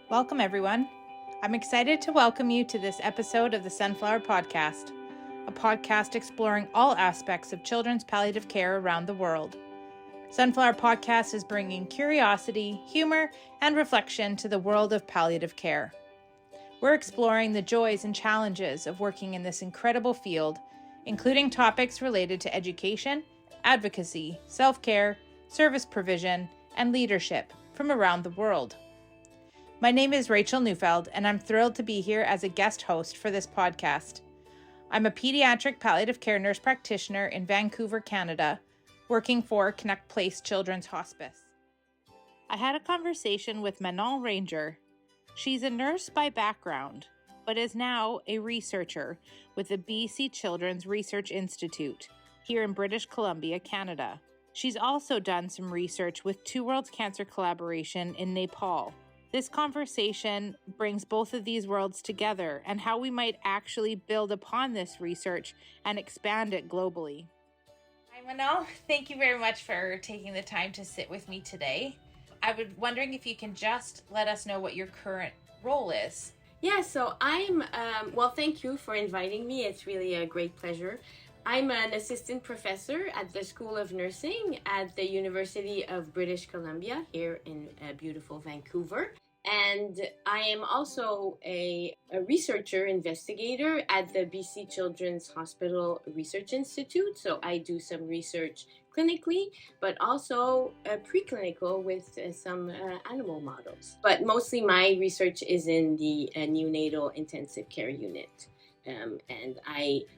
Welcome, everyone. I'm excited to welcome you to this episode of the Sunflower Podcast, a podcast exploring all aspects of children's palliative care around the world. Sunflower Podcast is bringing curiosity, humor, and reflection to the world of palliative care. We're exploring the joys and challenges of working in this incredible field, including topics related to education, advocacy, self-care, service provision, and leadership from around the world. My name is Rachel Neufeld, and I'm thrilled to be here as a guest host for this podcast. I'm a pediatric palliative care nurse practitioner in Vancouver, Canada, working for Connect Place Children's Hospice. I had a conversation with Manon Ranger. She's a nurse by background, but is now a researcher with the BC Children's Research Institute here in British Columbia, Canada. She's also done some research with Two Worlds Cancer Collaboration in Nepal. This conversation brings both of these worlds together and how we might actually build upon this research and expand it globally. Hi, Manon. Thank you very much for taking the time to sit with me today. I was wondering if you can just let us know what your current role is. Yeah, so thank you for inviting me. It's really a great pleasure. I'm an assistant professor at the School of Nursing at the University of British Columbia here in beautiful Vancouver. And I am also a researcher investigator at the BC Children's Hospital Research Institute. So I do some research clinically, but also preclinical with some animal models. But mostly my research is in the neonatal intensive care unit.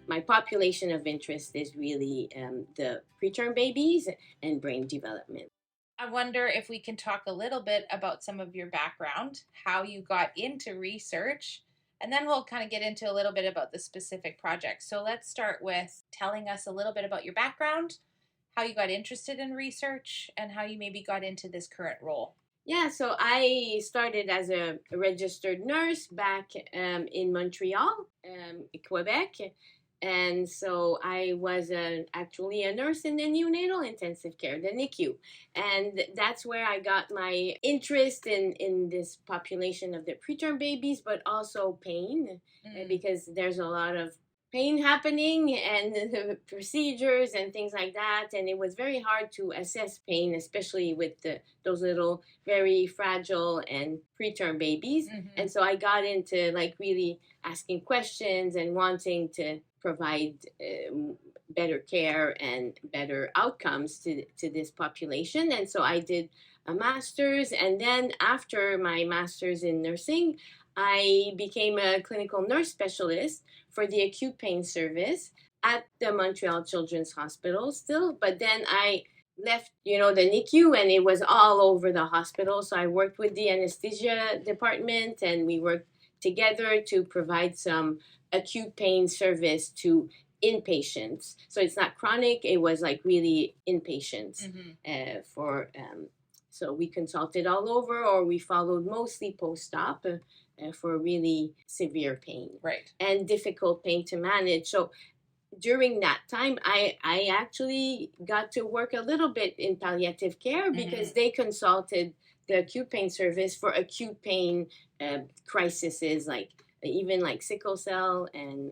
My population of interest is really the preterm babies and brain development. I wonder if we can talk a little bit about some of your background, how you got into research, and then we'll kind of get into a little bit about the specific projects. So let's start with telling us a little bit about your background, how you got interested in research, and how you maybe got into this current role. Yeah, so I started as a registered nurse back in Montreal, Quebec. And so I was actually a nurse in the neonatal intensive care, the NICU. And that's where I got my interest in this population of the preterm babies, but also pain, because there's a lot of pain happening and the procedures and things like that. And it was very hard to assess pain, especially with those little very fragile and preterm babies. Mm-hmm. And so I got into really asking questions and wanting to provide better care and better outcomes to this population. And so I did a master's, and then after my master's in nursing, I became a clinical nurse specialist for the acute pain service at the Montreal Children's Hospital still. But then I left, the NICU, and it was all over the hospital. So I worked with the anesthesia department, and we worked together to provide some acute pain service to inpatients. So it's not chronic, it was really inpatients. Mm-hmm. So we consulted all over, or we followed mostly post-op for really severe pain. Right. And difficult pain to manage. So during that time, I actually got to work a little bit in palliative care because they consulted the acute pain service for acute pain crises, even sickle cell and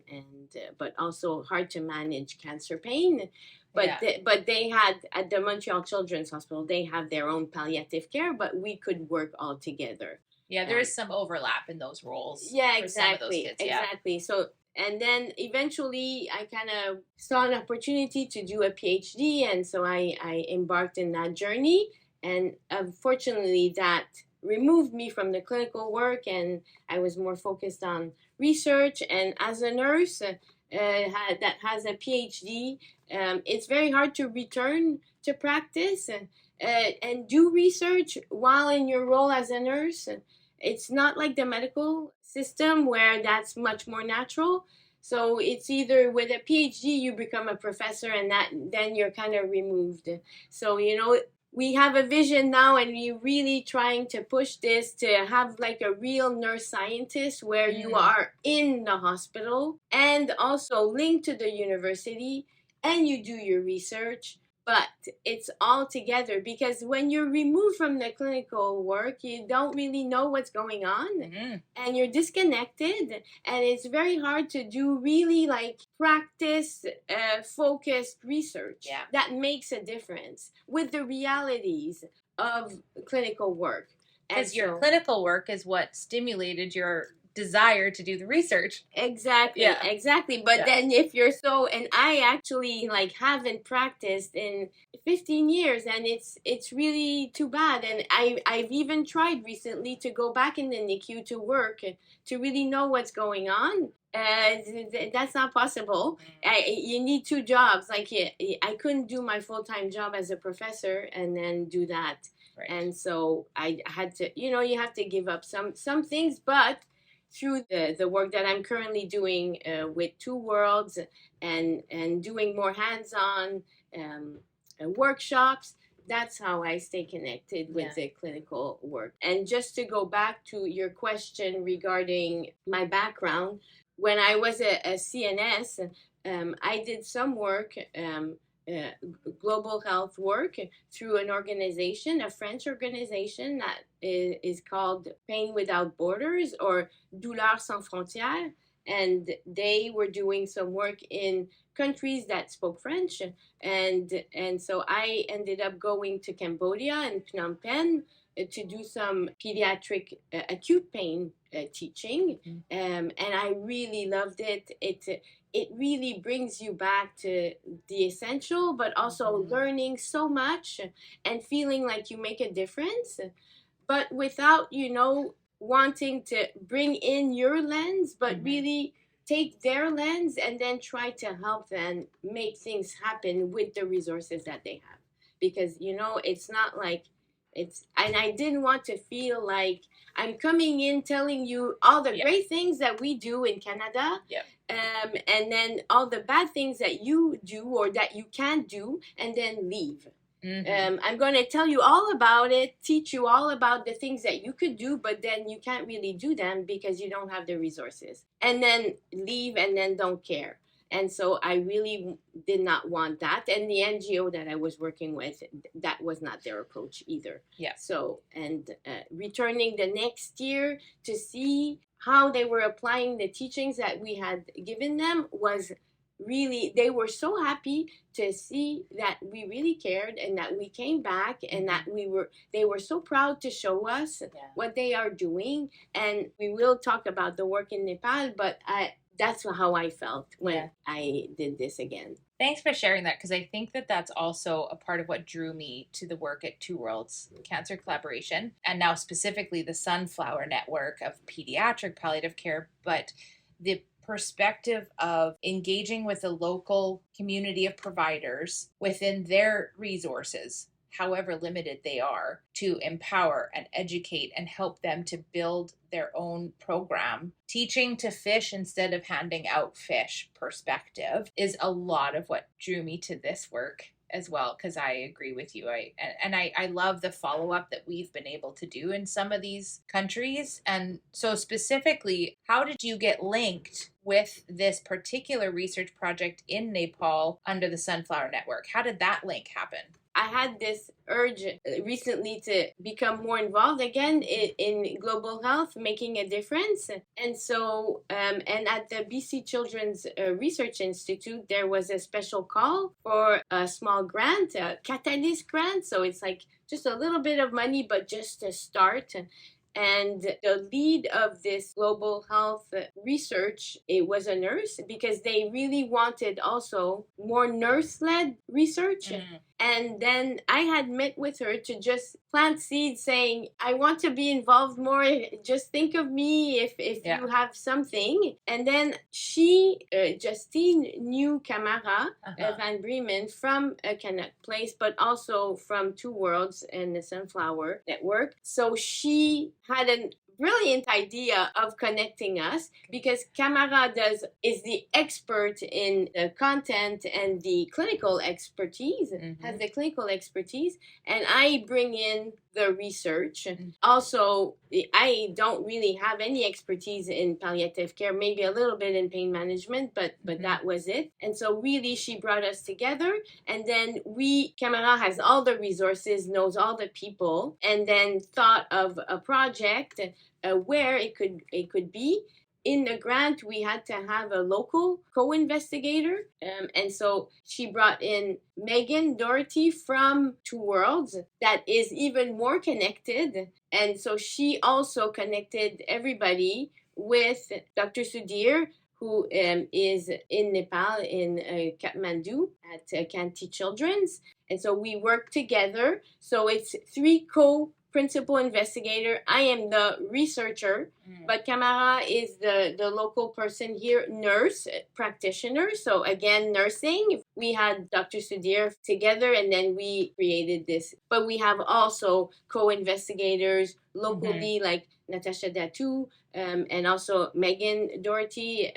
but also hard to manage cancer pain. But they had, at the Montreal Children's Hospital, they have their own palliative care, but we could work all together. Yeah, there is some overlap in those roles. Yeah, for exactly. Some of those kids, exactly. So, and then eventually I kind of saw an opportunity to do a PhD, and so I embarked in that journey. And unfortunately, that removed me from the clinical work, and I was more focused on research. And as a nurse that has a PhD, it's very hard to return to practice and do research while in your role as a nurse. It's not like the medical system where that's much more natural. So it's either with a PhD you become a professor, and then you're kind of removed. So we have a vision now, and we're really trying to push this to have a real nurse scientist where you are in the hospital and also linked to the university, and you do your research, but it's all together, because when you're removed from the clinical work, you don't really know what's going on, and you're disconnected, and it's very hard to do really like practice focused research that makes a difference with the realities of clinical work. Because your clinical work is what stimulated your desire to do the research. Exactly. But then if you're and I actually like haven't practiced in 15 years, and it's really too bad. And I've even tried recently to go back in the NICU to work to really know what's going on. That's not possible. You need two jobs. Like I couldn't do my full-time job as a professor and then do that. Right. And so I had to, you have to give up some things, but through the work that I'm currently doing with Two Worlds and doing more hands-on workshops, that's how I stay connected with the clinical work. And just to go back to your question regarding my background, when I was a CNS, I did some work, global health work, through an organization, a French organization that is called Pain Without Borders, or Douleurs Sans Frontières. And they were doing some work in countries that spoke French. And so I ended up going to Cambodia and Phnom Penh to do some pediatric acute pain teaching. And I really loved it. It really brings you back to the essential, but also learning so much and feeling like you make a difference, but without, wanting to bring in your lens, but really take their lens and then try to help them make things happen with the resources that they have. Because, it's not like and I didn't want to feel like I'm coming in telling you all the great things that we do in Canada, and then all the bad things that you do or that you can't do, and then leave. I'm going to tell you all about it, teach you all about the things that you could do, but then you can't really do them because you don't have the resources. And then leave and then don't care. And so I really did not want that. And the NGO that I was working with, that was not their approach either. So, and returning the next year to see how they were applying the teachings that we had given them was really, they were so happy to see that we really cared and that we came back and that they were so proud to show us what they are doing. And we will talk about the work in Nepal, but that's how I felt when I did this again. Thanks for sharing that, because I think that that's also a part of what drew me to the work at Two Worlds Cancer Collaboration, and now specifically the Sunflower Network of pediatric palliative care, but the perspective of engaging with the local community of providers within their resources, however limited they are, to empower and educate and help them to build their own program. Teaching to fish instead of handing out fish perspective is a lot of what drew me to this work as well, because I agree with you. I love the follow-up that we've been able to do in some of these countries. And so specifically, how did you get linked with this particular research project in Nepal under the Sunflower Network? How did that link happen? I had this urge recently to become more involved again in global health, making a difference. And so, and at the BC Children's Research Institute, there was a special call for a small grant, a Catalyst grant. So it's like just a little bit of money, but just to start. And the lead of this global health research, it was a nurse, because they really wanted also more nurse-led research. And then I had met with her to just plant seeds saying, I want to be involved more. Just think of me if you have something. And then she, Justine, knew Camara Van Bremen from a Canuck Place, but also from Two Worlds and the Sunflower Network. So she had a brilliant idea of connecting us, because Camara is the expert in the content and the clinical expertise, has the clinical expertise, and I bring in the research. Also, I don't really have any expertise in palliative care, maybe a little bit in pain management, but that was it. And so really she brought us together, and then Camara has all the resources, knows all the people, and then thought of a project where it could be. In the grant, we had to have a local co-investigator. And so she brought in Megan Doherty from Two Worlds that is even more connected. And so she also connected everybody with Dr. Sudhir, who is in Nepal, in Kathmandu at Kanti Children's. And so we work together. So it's 3 principal investigator. I am the researcher, but Camara is the local person here, nurse practitioner. So again, nursing. We had Dr. Sudhir together, and then we created this. But we have also co-investigators locally, like Natasha Datu, and also Megan Doherty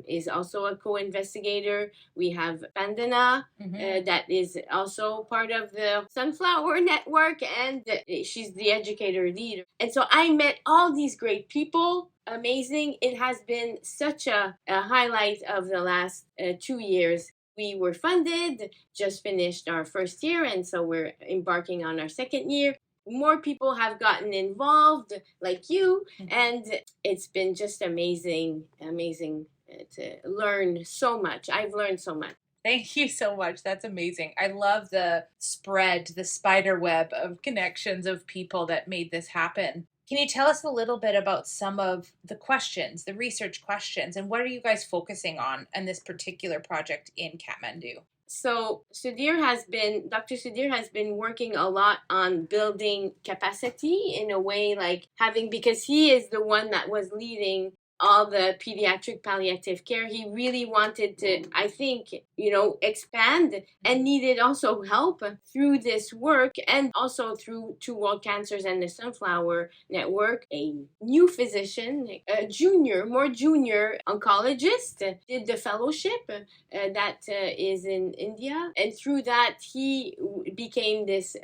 is also a co-investigator. We have Pandana, that is also part of the Sunflower Network, and she's the educator leader. And so I met all these great people. Amazing. It has been such a highlight of the last 2 years. We were funded, just finished our first year, and so we're embarking on our second year. More people have gotten involved, like you, and it's been just amazing to learn so much. I've learned so much. Thank you so much. That's amazing. I love the spider web of connections of people that made this happen. Can you tell us a little bit about some of the questions, the research questions, and what are you guys focusing on in this particular project in Kathmandu? So Dr. Sudhir has been working a lot on building capacity in a way, like because he is the one that was leading all the pediatric palliative care. He really wanted to, I think, expand, and needed also help through this work, and also through Two World Cancers and the Sunflower Network. A new physician, a more junior oncologist, did the fellowship that is in India, and through that he became this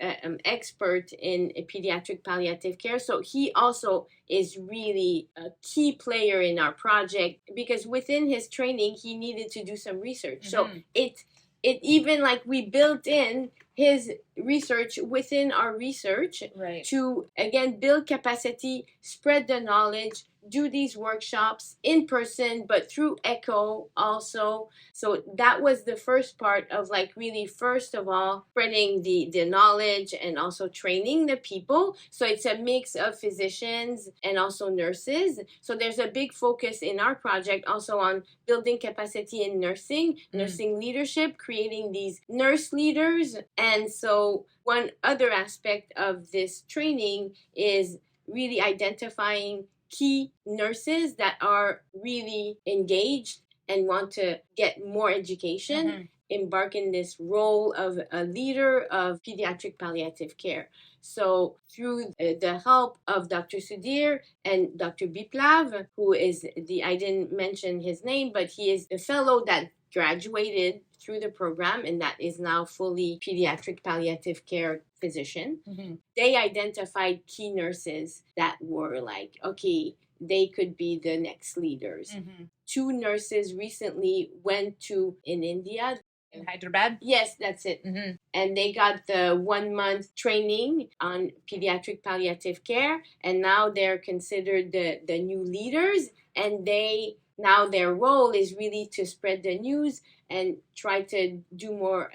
expert in pediatric palliative care. So he also is really a key player in our project, because within his training he needed to do some research. So it even, like, we built in his research within our research, to again build capacity, spread the knowledge, do these workshops in person, but through ECHO also. So that was the first part of, like, really, first of all, spreading the knowledge and also training the people. So it's a mix of physicians and also nurses. So there's a big focus in our project also on building capacity in nursing leadership, creating these nurse leaders. And so one other aspect of this training is really identifying key nurses that are really engaged and want to get more education, embark in this role of a leader of pediatric palliative care. So through the help of Dr. Sudhir and Dr. Biplav, who is I didn't mention his name, but he is the fellow that graduated through the program and that is now fully pediatric palliative care physician. They identified key nurses that were like, okay, they could be the next leaders. 2 nurses recently went in India. In Hyderabad? Yes, that's it. And they got the 1-month training on pediatric palliative care, and now they're considered the new leaders, and now their role is really to spread the news and try to do more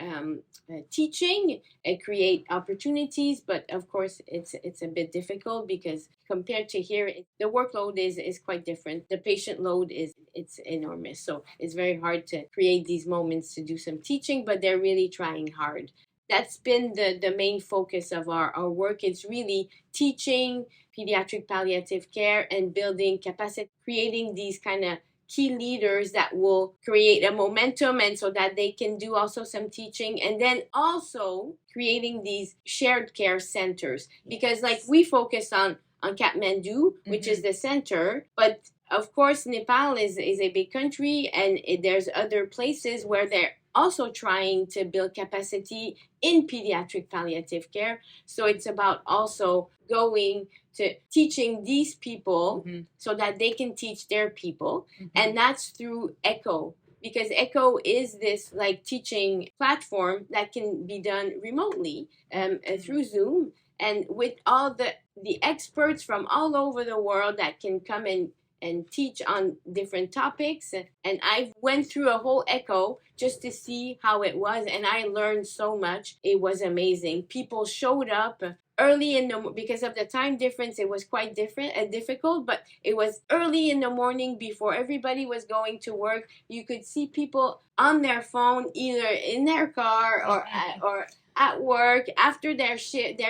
teaching and create opportunities. But of course, it's a bit difficult because compared to here, the workload is quite different. The patient load it's enormous. So it's very hard to create these moments to do some teaching, but they're really trying hard. That's been the main focus of our work. It's really teaching pediatric palliative care and building capacity, creating these kind of key leaders that will create a momentum, and so that they can do also some teaching, and then also creating these shared care centers, because like we focus on on Kathmandu, which is the center. But of course, Nepal is a big country, and there's other places where they're also trying to build capacity in pediatric palliative care. So it's about also going to teaching these people so that they can teach their people. And that's through ECHO, because ECHO is this like teaching platform that can be done remotely through Zoom, and with all the experts from all over the world that can come and teach on different topics. And I went through a whole ECHO just to see how it was, and I learned so much. It was amazing. People showed up early in the because of the time difference. It was quite difficult, but it was early in the morning before everybody was going to work. You could see people on their phone, either in their car or at work after their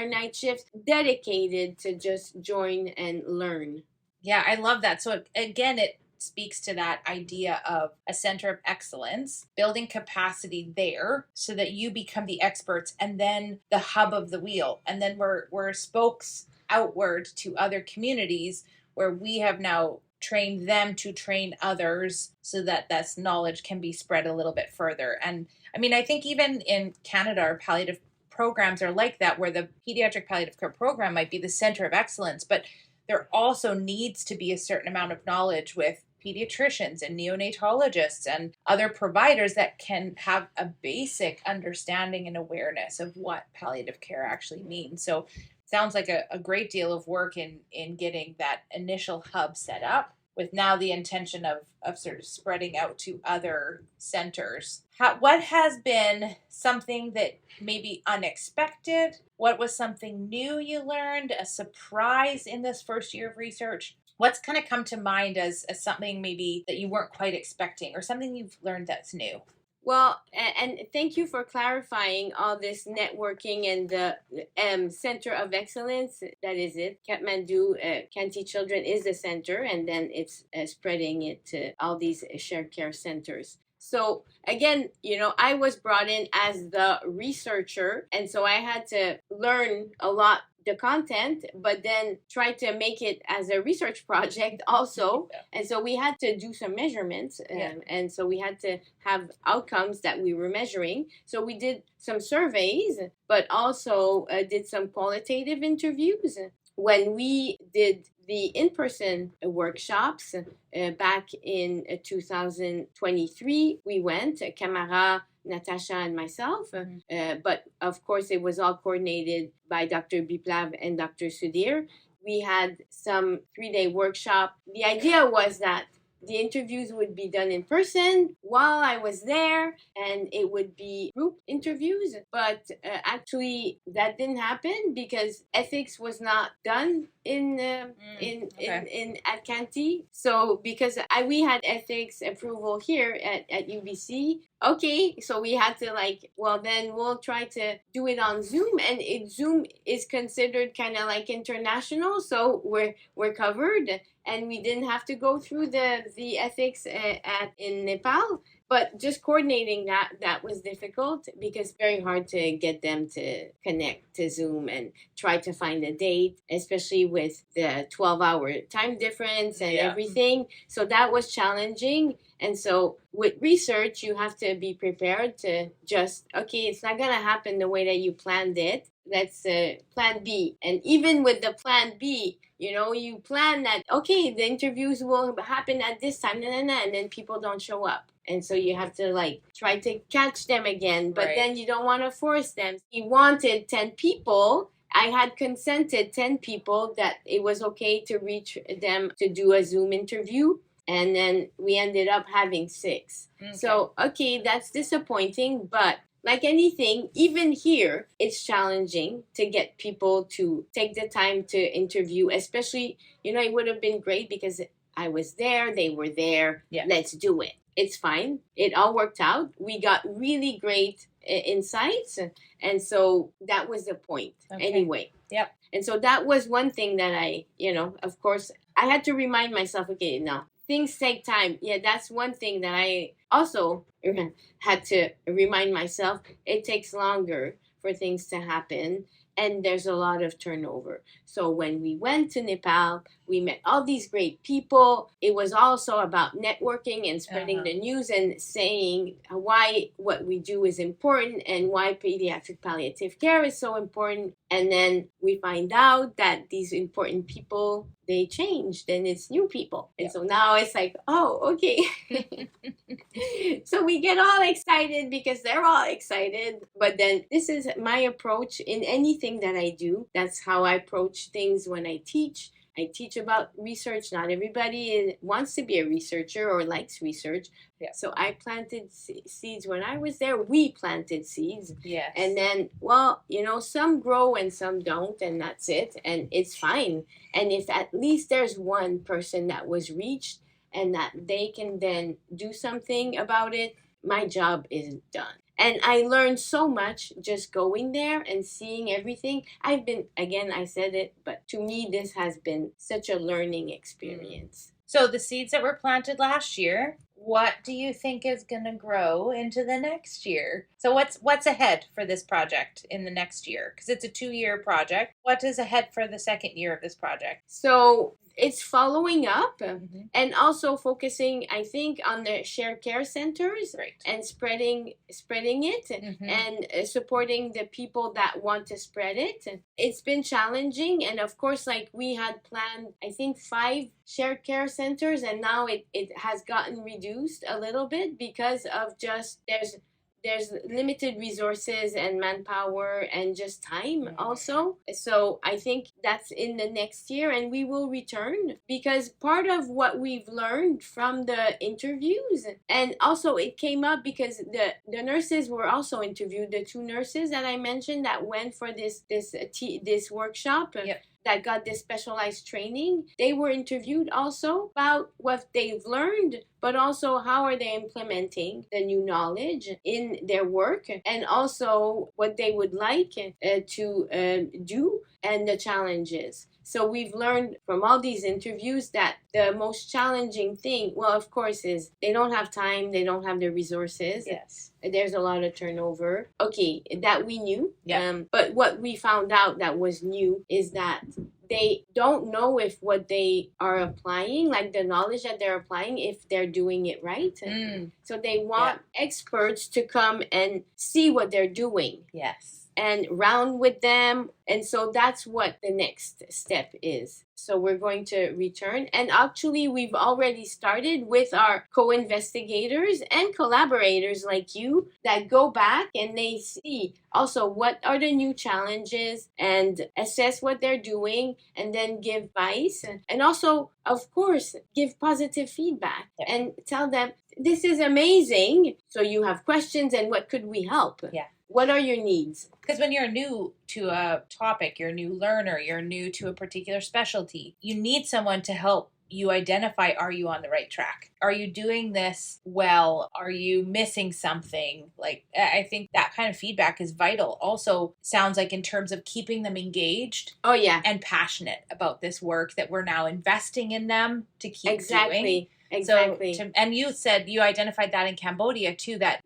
night shifts, dedicated to just join and learn. Yeah, I love that. So again, it speaks to that idea of a center of excellence, building capacity there so that you become the experts and then the hub of the wheel. And then we're spokes outward to other communities where we have now trained them to train others so that this knowledge can be spread a little bit further. And I mean, I think even in Canada, our palliative programs are like that, where the pediatric palliative care program might be the center of excellence, but there also needs to be a certain amount of knowledge with pediatricians and neonatologists and other providers that can have a basic understanding and awareness of what palliative care actually means. So it sounds like a great deal of work in getting that initial hub set up, with now the intention of sort of spreading out to other centers. What has been something that maybe unexpected? What was something new you learned, a surprise in this first year of research? What's kind of come to mind as something maybe that you weren't quite expecting, or something you've learned that's new? Well, and thank you for clarifying all this networking and the Center of Excellence. That is it. Kathmandu, Khanty Children is the center, and then it's spreading it to all these shared care centers. So again, I was brought in as the researcher, and so I had to learn a lot the content, but then try to make it as a research project also. And so we had to do some measurements, and so we had to have outcomes that we were measuring. So we did some surveys, but also did some qualitative interviews. When we did the in-person workshops back in 2023, we went, Camara, Natasha, and myself, but of course it was all coordinated by Dr. Biplav and Dr. Sudhir. We had some 3-day workshop. The idea was that the interviews would be done in person while I was there, and it would be group interviews. But actually, that didn't happen because ethics was not done in at Khanty. So because we had ethics approval here at UBC. Okay, so we had to then we'll try to do it on Zoom, and Zoom is considered kind of like international, so we're covered, and we didn't have to go through the ethics in Nepal. But just coordinating that was difficult, because it's very hard to get them to connect to Zoom and try to find a date, especially with the 12-hour time difference and everything. So that was challenging. And so with research, you have to be prepared to just, okay, it's not going to happen the way that you planned it. Let's plan B. And even with the plan B, you plan that, okay, the interviews will happen at this time, and then people don't show up. And so you have to try to catch them again, but then you don't want to force them. He wanted 10 people. I had consented 10 people that it was okay to reach them to do a Zoom interview. And then we ended up having 6. Okay. So, okay, that's disappointing, but like anything, even here, it's challenging to get people to take the time to interview, especially, it would have been great because I was there, they were there, let's do it. It's fine. It all worked out. We got really great insights. And so that was the point anyway. Yep. And so that was one thing that I, of course, I had to remind myself, okay, no, things take time. Yeah, that's one thing that I also had to remind myself. It takes longer for things to happen. and there's a lot of turnover. So when we went to Nepal, we met all these great people. It was also about networking and spreading the news and saying why what we do is important and why pediatric palliative care is so important. And then we find out that these important people, they changed and it's new people. And so now it's like, oh, okay. So we get all excited because they're all excited. But then this is my approach in anything that I do. That's how I approach things when I teach. I teach about research. Not everybody wants to be a researcher or likes research. Yeah. So I planted seeds when I was there. We planted seeds. Yes. And then, well, you know, some grow and some don't, and that's it. And it's fine. And if at least there's one person that was reached and that they can then do something about it, my job is done. And I learned so much just going there and seeing everything. I said it, but to me, this has been such a learning experience. So the seeds that were planted last year, what do you think is going to grow into the next year? So what's ahead for this project in the next year? Because it's a 2-year project. What is ahead for the second year of this project? So it's following up and also focusing, I think, on the shared care centers and spreading it and supporting the people that want to spread it. It's been challenging, and of course, like we had planned, I think 5 shared care centers, and now it has gotten reduced a little bit because of just there's limited resources and manpower and just time also. So I think that's in the next year, and we will return because part of what we've learned from the interviews, and also it came up because the nurses were also interviewed, the 2 nurses that I mentioned that went for this workshop. Yep. That got this specialized training. They were interviewed also about what they've learned, but also how are they implementing the new knowledge in their work, and also what they would like to do and the challenges. So we've learned from all these interviews that the most challenging thing, well, of course, is they don't have time, they don't have the resources. Yes. There's a lot of turnover. Okay, that we knew. Yeah. But what we found out that was new is that they don't know if what they are applying, like the knowledge that they're applying, if they're doing it right. So they want experts to come and see what they're doing. Yes. And round with them. And so that's what the next step is. So we're going to return. And actually, we've already started with our co-investigators and collaborators like you that go back and they see also what are the new challenges and assess what they're doing and then give advice. And also, of course, give positive feedback and tell them, this is amazing. So you have questions and what could we help? Yeah. What are your needs? Because when you're new to a topic, you're a new learner, you're new to a particular specialty, you need someone to help you identify, are you on the right track? Are you doing this well? Are you missing something? Like, I think that kind of feedback is vital. Also, sounds like in terms of keeping them engaged. Oh, yeah. And passionate about this work that we're now investing in them to keep doing. Exactly. So, and you said you identified that in Cambodia too, that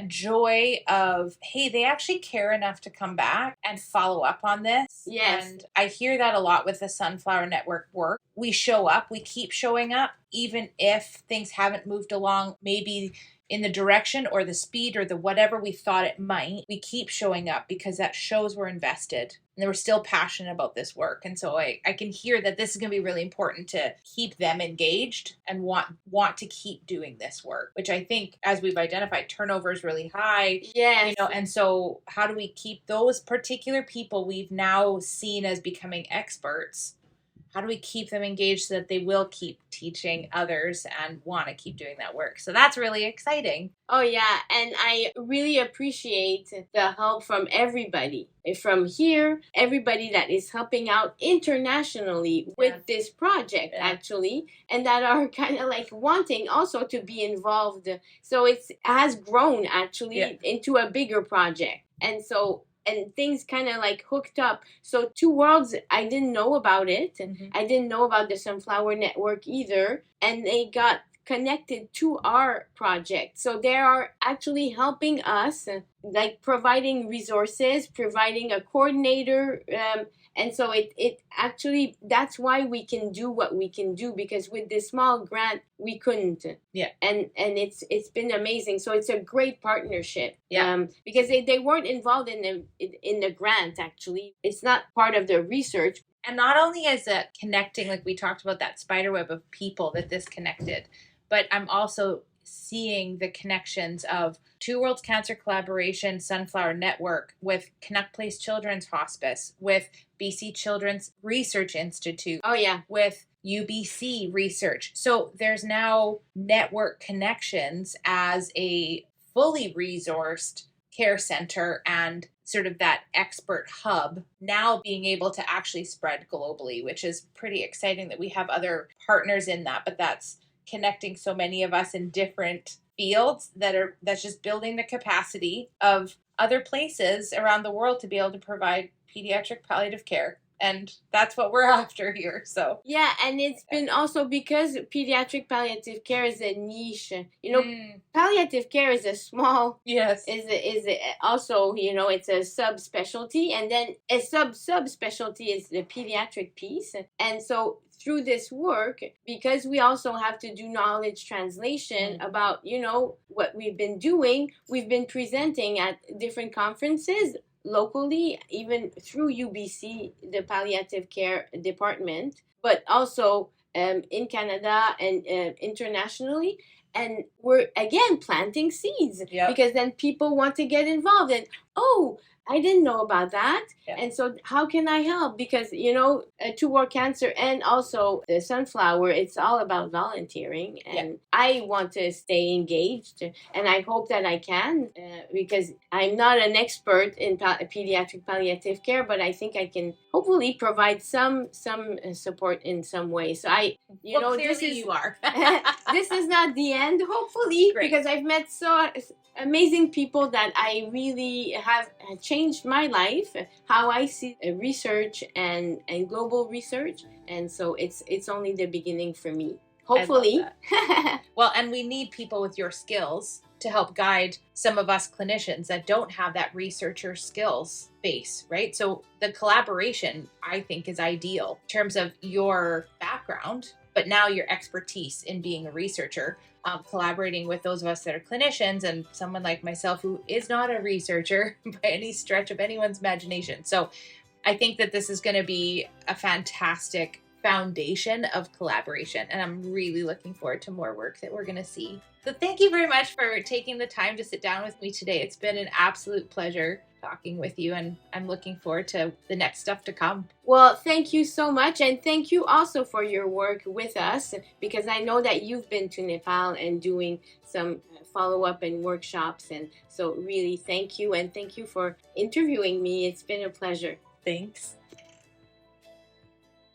joy of, hey, they actually care enough to come back and follow up on this. Yes. And I hear that a lot with the Sunflower Network work. We show up, we keep showing up, even if things haven't moved along, maybe in the direction or the speed or the whatever we thought it might. We keep showing up because that shows we're invested and we're still passionate about this work. And so I can hear that this is going to be really important to keep them engaged and want to keep doing this work, which I think, as we've identified, turnover is really high. Yes. And so how do we keep those particular people we've now seen as becoming experts? How do we keep them engaged so that they will keep teaching others and want to keep doing that work? So that's really exciting. Oh, yeah. And I really appreciate the help from everybody. From here, everybody that is helping out internationally with this project, actually, and that are kind of like wanting also to be involved. So it has grown, actually, into a bigger project. And so... and things kind of like hooked up. So 2 Worlds, I didn't know about it. I didn't know about the Sunflower Network either. And they got connected to our project. So they are actually helping us, like providing resources, providing a coordinator. And so it actually, that's why we can do what we can do, because with this small grant, we couldn't. Yeah. And it's been amazing. So it's a great partnership. Yeah. Because they weren't involved in the grant, actually. It's not part of the research. And not only is it connecting, like we talked about that spider web of people that this connected, but I'm also seeing the connections of Two Worlds Cancer Collaboration Sunflower Network with Canuck Place Children's Hospice, with BC Children's Research Institute. Oh, yeah. With UBC Research. So there's now network connections as a fully resourced care center and sort of that expert hub now being able to actually spread globally, which is pretty exciting that we have other partners in that, but that's connecting so many of us in different fields that's just building the capacity of other places around the world to be able to provide pediatric palliative care. And that's what we're after here. So yeah, and it's been also because pediatric palliative care is a niche. Palliative care is a small. Yes. Is also, it's a subspecialty, and then a subspecialty is the pediatric piece. And so through this work, because we also have to do knowledge translation about what we've been doing, we've been presenting at different conferences locally, even through UBC, the palliative care department, but also in Canada and internationally. And we're, again, planting seeds. Yep. Because then people want to get involved. And, I didn't know about that. Yeah. And so how can I help? Because, Two World Cancer and also the Sunflower, it's all about volunteering. And I want to stay engaged. And I hope that I can, because I'm not an expert in pediatric palliative care, but I think I can hopefully provide some support in some way. So you are. This is not the end, hopefully. Great. Because I've met so amazing people that I really have changed my life, how I see research and global research. And so it's only the beginning for me, hopefully. Well, and we need people with your skills to help guide some of us clinicians that don't have that researcher skills base, right? So the collaboration, I think, is ideal in terms of your background, but now your expertise in being a researcher, collaborating with those of us that are clinicians and someone like myself who is not a researcher by any stretch of anyone's imagination. So I think that this is going to be a fantastic foundation of collaboration, and I'm really looking forward to more work that we're going to see. So thank you very much for taking the time to sit down with me today. It's been an absolute pleasure talking with you, and I'm looking forward to the next stuff to come. Well, thank you so much, and thank you also for your work with us, because I know that you've been to Nepal and doing some follow-up and workshops, and so really thank you, and thank you for interviewing me. It's been a pleasure. Thanks.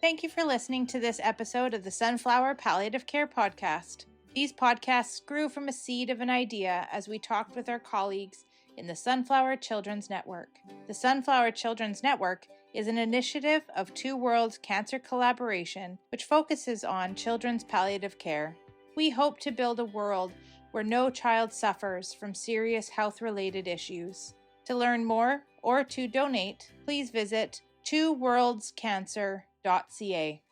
Thank you for listening to this episode of the Sunflower Palliative Care Podcast. These podcasts grew from a seed of an idea as we talked with our colleagues in the Sunflower Children's Network. The Sunflower Children's Network is an initiative of Two Worlds Cancer Collaboration, which focuses on children's palliative care. We hope to build a world where no child suffers from serious health-related issues. To learn more or to donate, please visit twoworldscancer.ca.